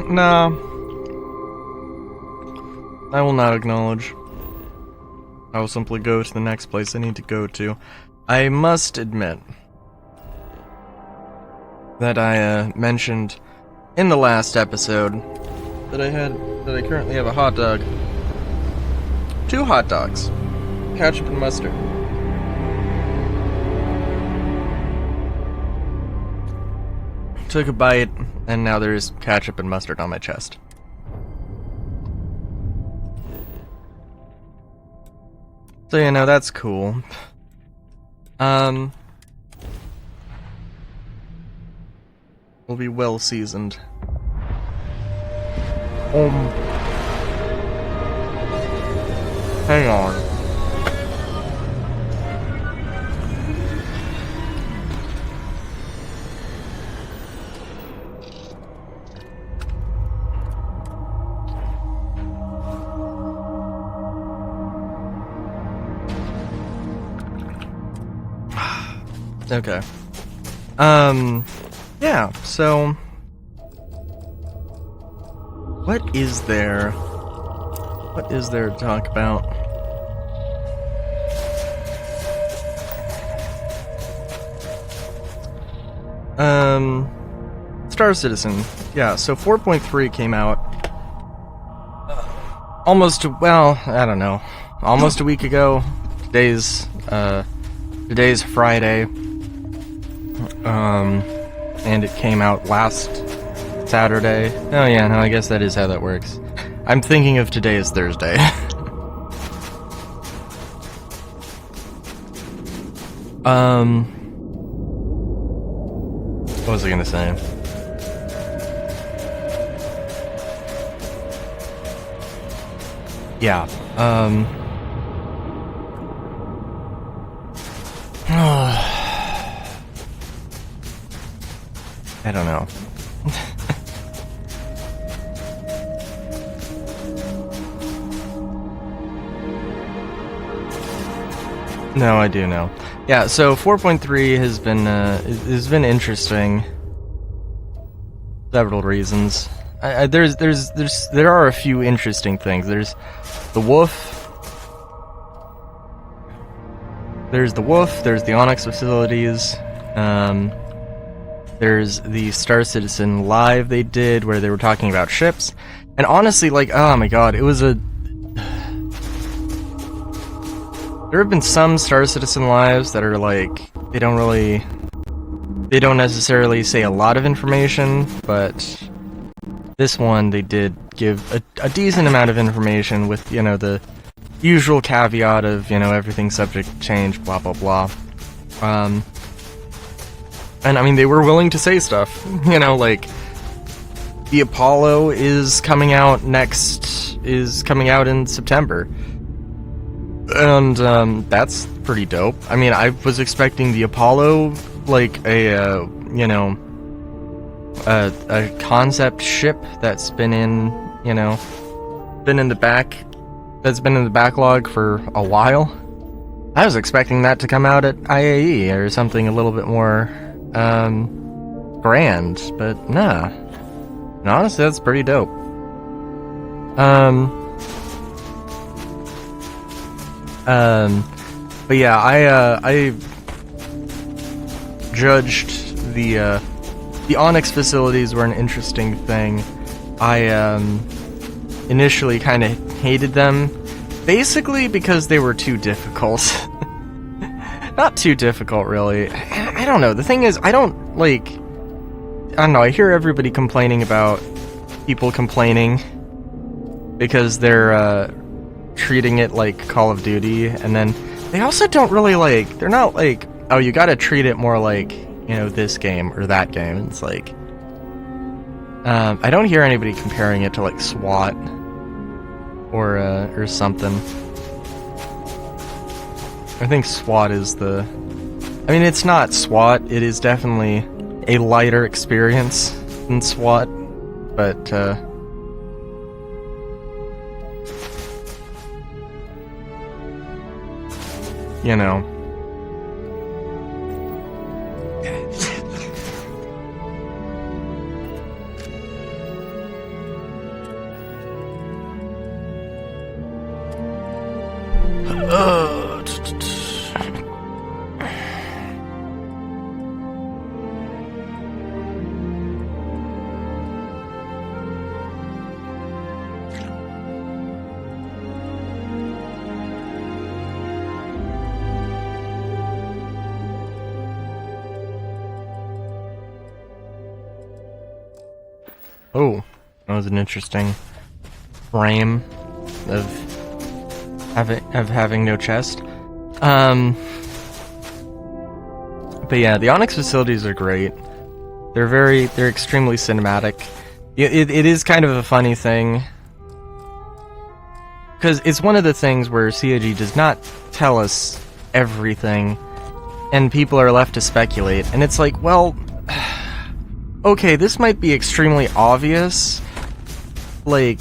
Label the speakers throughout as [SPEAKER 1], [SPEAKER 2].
[SPEAKER 1] Nah. I will not acknowledge. I will simply go to the next place I need to go to. I must admit that I mentioned in the last episode that I currently have a hot dog. 2 hot dogs. Ketchup and mustard. Took a bite, and now there's ketchup and mustard on my chest. So, you know, that's cool. Will be well seasoned. Hang on. Okay. Yeah, so what is there to talk about? Star Citizen. Yeah, so 4.3 came out almost a week ago. Today's Friday. And it came out last Saturday. Oh yeah, no, I guess that is how that works. I'm thinking of today as Thursday. What was I gonna say? Yeah, I don't know. No, I do know. Yeah, so 4.3 has been interesting. Several reasons. There are a few interesting things. There's the wolf. There's the Onyx facilities. There's the Star Citizen Live they did where they were talking about ships. And honestly, like, oh my god, it was a... There have been some Star Citizen Lives that are like, they don't necessarily say a lot of information, but this one they did give a decent amount of information with, you know, the usual caveat of, you know, everything subject to change, blah blah blah. And I mean, they were willing to say stuff, you know, like, the Apollo is coming out in September. And, that's pretty dope. I mean, I was expecting the Apollo, like, a concept ship that's been in the backlog for a while. I was expecting that to come out at IAE or something a little bit more grand, but nah. And honestly, that's pretty dope. But yeah, I judged the Onyx facilities were an interesting thing. I initially kind of hated them, basically because they were too difficult. Not too difficult, really. I don't know. The thing is, I don't know, I hear everybody complaining about people complaining because they're, treating it like Call of Duty, and then they also don't really they're not like, oh, you gotta treat it more like, you know, this game or that game. It's like, I don't hear anybody comparing it to like SWAT or something. I think SWAT is I mean, it's not SWAT, it is definitely a lighter experience than SWAT, but, you know. Oh, that was an interesting frame of having no chest. But yeah, the Onyx facilities are great. They're extremely cinematic. It is kind of a funny thing, because it's one of the things where CIG does not tell us everything, and people are left to speculate, and it's like, well, okay, this might be extremely obvious, like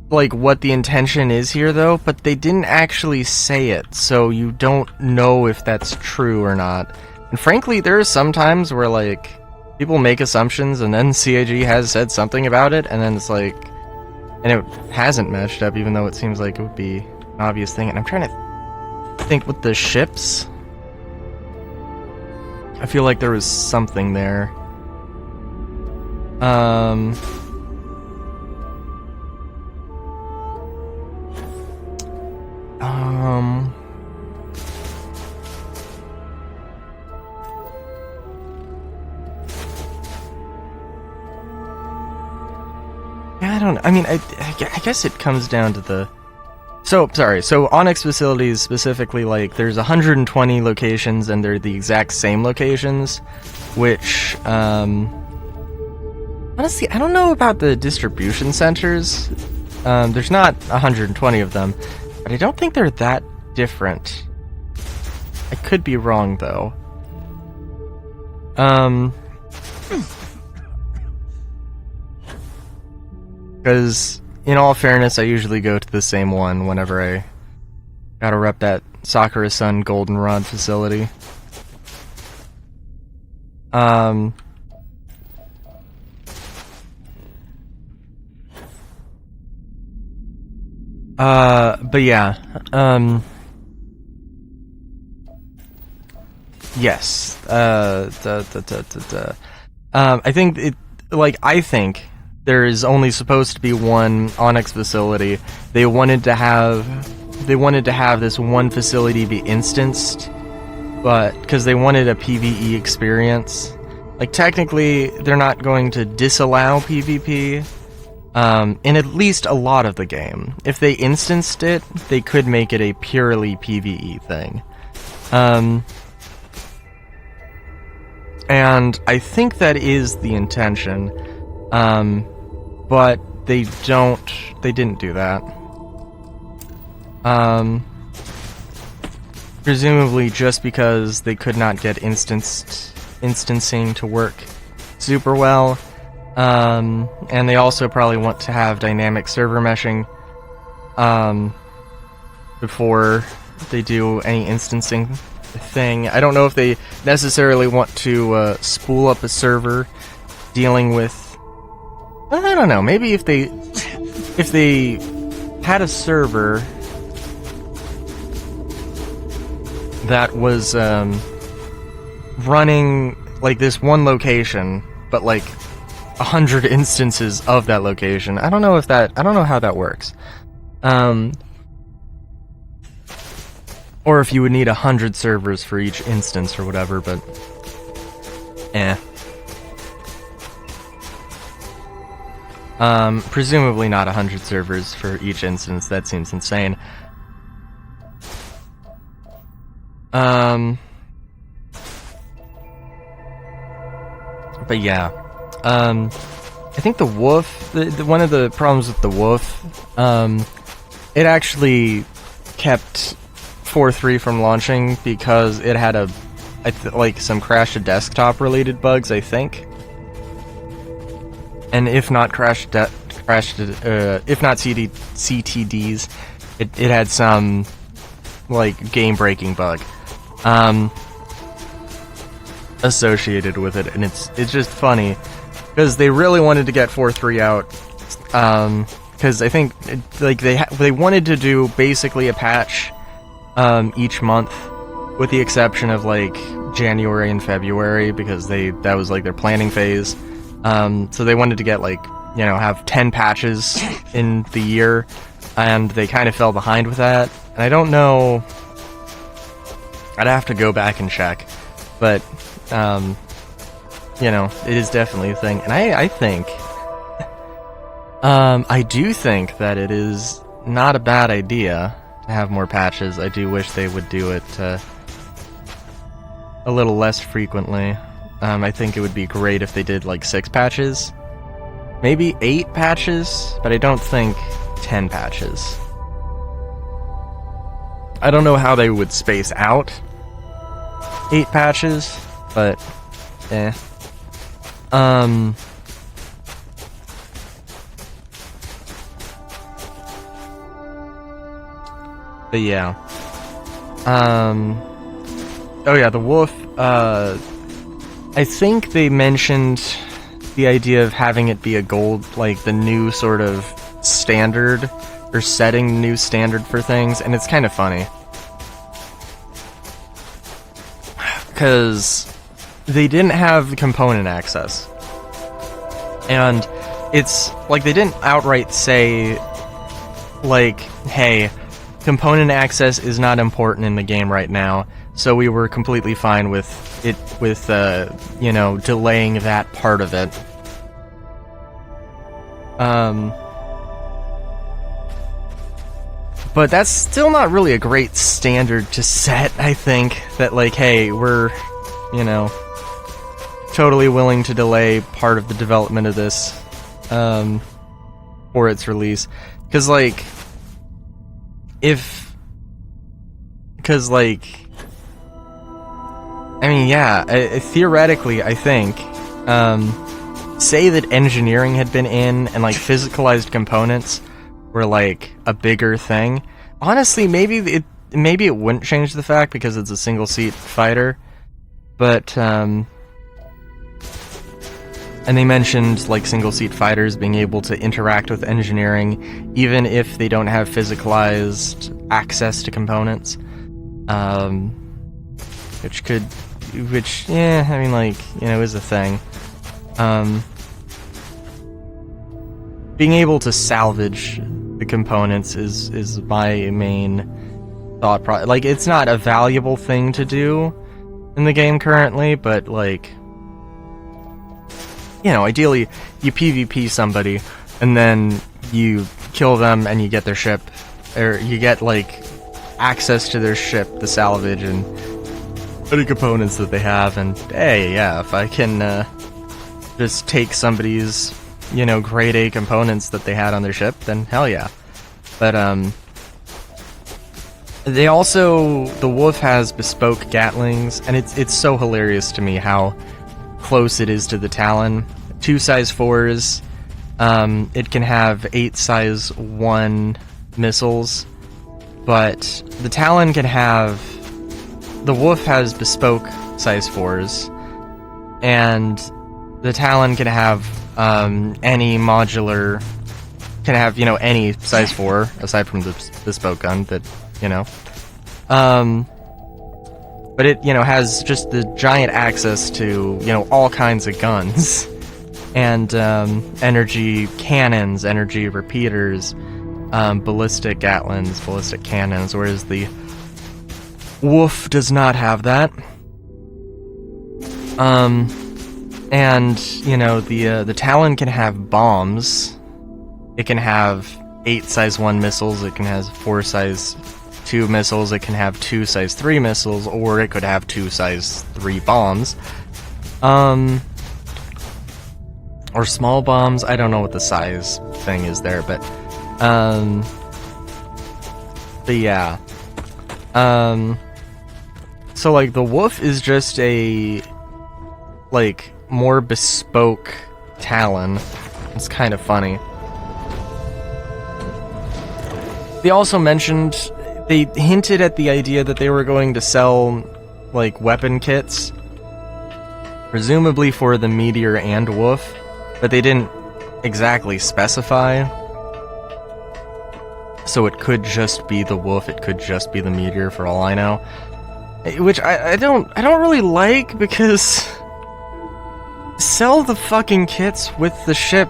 [SPEAKER 1] what the intention is here, though, but they didn't actually say it, so you don't know if that's true or not. And frankly, there are some times where, like, people make assumptions, and then CIG has said something about it, and then it's like, and it hasn't matched up, even though it seems like it would be an obvious thing. And I'm trying to think with the ships, I feel like there was something there. Yeah, I guess it comes down to the... So Onyx facilities specifically, like, there's 120 locations, and they're the exact same locations, which, honestly, I don't know about the distribution centers. There's not 120 of them, but I don't think they're that different. I could be wrong, though. Because, in all fairness, I usually go to the same one whenever I gotta rep that Sakura-sun Goldenrod facility. But yeah, yes, I think there is only supposed to be one Onyx facility. They wanted to have this one facility be instanced, but because they wanted a PvE experience. Like, technically, they're not going to disallow PvP in at least a lot of the game. If they instanced it, they could make it a purely PvE thing. And I think that is the intention. But they didn't do that. Presumably just because they could not get instancing to work super well. And they also probably want to have dynamic server meshing, before they do any instancing thing. I don't know if they necessarily want to, spool up a server dealing with... I don't know, maybe if they had a server that was running like this one location, but like 100 instances of that location. I don't know how that works. Or if you would need 100 servers for each instance or whatever, but presumably not 100 servers for each instance. That seems insane. But yeah, I think the wolf, one of the problems with the wolf, it actually kept 4.3 from launching because it had like some crash to desktop related bugs, I think. And if not if not CTDs, it had some like game-breaking bug associated with it, and it's just funny because they really wanted to get 4.3 out, because I think they wanted to do basically a patch each month, with the exception of like January and February, because that was like their planning phase. So they wanted to get have 10 patches in the year, and they kind of fell behind with that. And I don't know, I'd have to go back and check, but it is definitely a thing. And I think I do think that it is not a bad idea to have more patches. I do wish they would do it a little less frequently. I think it would be great if they did like 6 patches. Maybe 8 patches, but I don't think 10 patches. I don't know how they would space out 8 patches, but eh. But yeah. Oh yeah, the wolf, I think they mentioned the idea of having it be a gold, like the new sort of standard, or setting new standard for things, and it's kind of funny. Because they didn't have component access. And it's like they didn't outright say, like, hey, component access is not important in the game right now, so we were completely fine with it, with, you know, delaying that part of it. But that's still not really a great standard to set, I think, that, like, hey, we're, you know, totally willing to delay part of the development of this, for its release. Because, like, I mean, yeah, theoretically, I think, say that engineering had been in, and, like, physicalized components were, like, a bigger thing. Honestly, maybe it wouldn't change the fact, because it's a single-seat fighter, but, and they mentioned, like, single-seat fighters being able to interact with engineering, even if they don't have physicalized access to components, which, yeah, I mean, like, you know, is a thing. Being able to salvage the components is my main thought process. Like, it's not a valuable thing to do in the game currently, but, like, you know, ideally, you PvP somebody, and then you kill them, and you get their ship, or you get, like, access to their ship, the salvage, and any components that they have, and hey, yeah, if I can, just take somebody's, you know, grade A components that they had on their ship, then hell yeah. But, they also, the wolf has bespoke Gatlings, and it's so hilarious to me how close it is to the Talon. 2 size 4s, it can have 8 size 1 missiles, but the Talon can have, the wolf has bespoke size 4s, and the Talon can have, any modular, can have, you know, any size 4, aside from the bespoke gun, but, you know. But it, you know, has just the giant access to, you know, all kinds of guns. And, energy cannons, energy repeaters, ballistic Gatlins, ballistic cannons, whereas the wolf does not have that. And, you know, the Talon can have bombs. It can have 8 size 1 missiles, it can have 4 size 2 missiles, it can have 2 size 3 missiles, or it could have 2 size 3 bombs. Or small bombs, I don't know what the size thing is there, but yeah. So, like, the wolf is just a, like, more bespoke Talon. It's kind of funny. They also mentioned, they hinted at the idea that they were going to sell, like, weapon kits, presumably for the Meteor and Wolf, but they didn't exactly specify. So it could just be the Wolf, it could just be the Meteor, for all I know. Which I don't really like, because sell the fucking kits with the ship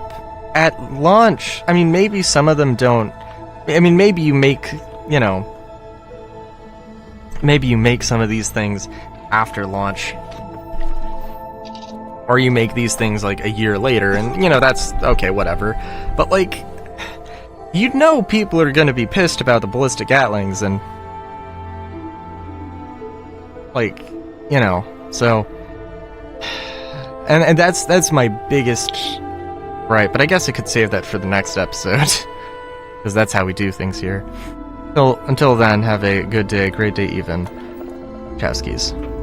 [SPEAKER 1] at launch. I mean, maybe some of them don't. I mean, maybe you make, you know, maybe you make some of these things after launch. Or you make these things like a year later, and you know, that's okay, whatever. But like, you know people are gonna be pissed about the ballistic Gatlings, and like, you know, so and that's my biggest right, but I guess I could save that for the next episode. Because that's how we do things here. Until then, have a good day, great day even. Chowskis.